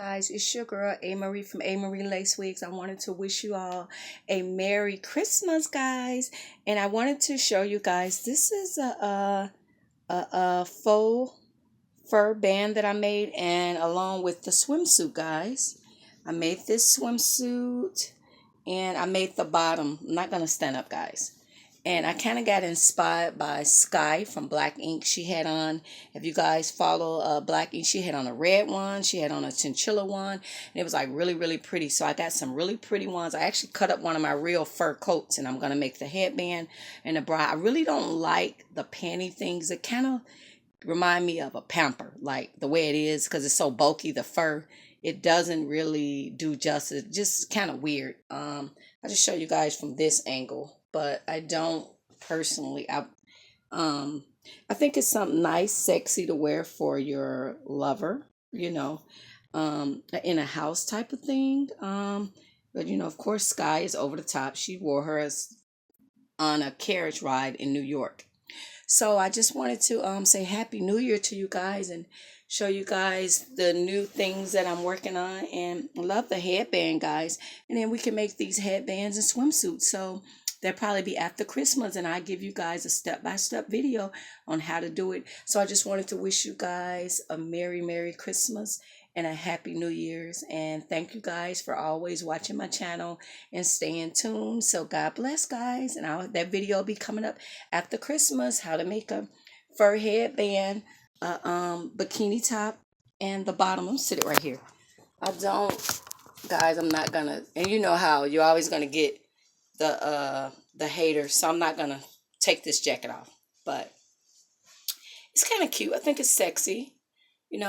guys, it's your girl A Marie from A Marie Lace Wigs. I wanted to wish you all a Merry Christmas, guys, and I wanted to show you guys. This is a faux fur band that I made, and along with the swimsuit, guys. I made this swimsuit, and I made the bottom. I'm not gonna stand up, guys. And I kind of got inspired by Sky from Black Ink. She had on, if you guys follow Black Ink, she had on a red one. She had on a chinchilla one. And it was like really, really pretty. So I got some really pretty ones. I actually cut up one of my real fur coats. And I'm going to make the headband and the bra. I really don't like the panty things. It kind of remind me of a pamper. Like the way it is. Because it's so bulky, the fur. It doesn't really do justice. Just kind of weird. I'll just show you guys from this angle. But I don't personally. I think it's something nice, sexy to wear for your lover, in a house type of thing. But of course, Sky is over the top. She wore hers on a carriage ride in New York. So I just wanted to say Happy New Year to you guys and show you guys the new things that I'm working on, and I love the headband, guys. And then we can make these headbands and swimsuits. So they'll probably be after Christmas, and I give you guys a step-by-step video on how to do it. So I just wanted to wish you guys a Merry Christmas and a Happy New Year's. And thank you guys for always watching my channel and staying tuned. So God bless, guys. And that video will be coming up after Christmas, how to make a fur headband, bikini top, and the bottom. I'm sit it right here. Guys, I'm not gonna, and you know how you're always gonna get the haters, so I'm not gonna take this jacket off, but it's kind of cute. I think it's sexy,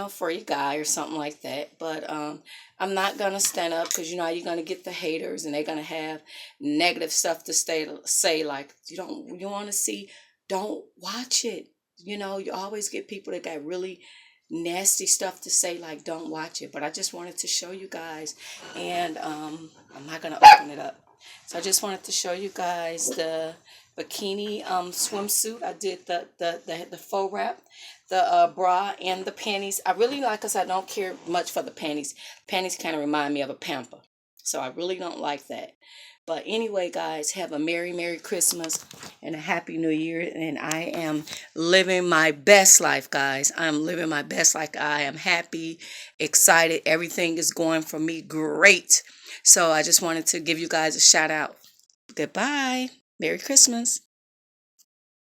for your guy or something like that. But I'm not gonna stand up because you're gonna get the haters, and they're gonna have negative stuff to say like you want to see, don't watch it. You always get people that got really nasty stuff to say, like don't watch it. But I just wanted to show you guys, and I'm not gonna open it up. So I just wanted to show you guys the bikini swimsuit. I did the faux wrap, the bra, and the panties. I really like, because I don't care much for the panties. Panties kind of remind me of a pamper. So I really don't like that. But anyway, guys, have a Merry Christmas and a Happy New Year. And I am living my best life, guys. I'm living my best life. I am happy, excited. Everything is going for me great. So I just wanted to give you guys a shout out. Goodbye. Merry Christmas.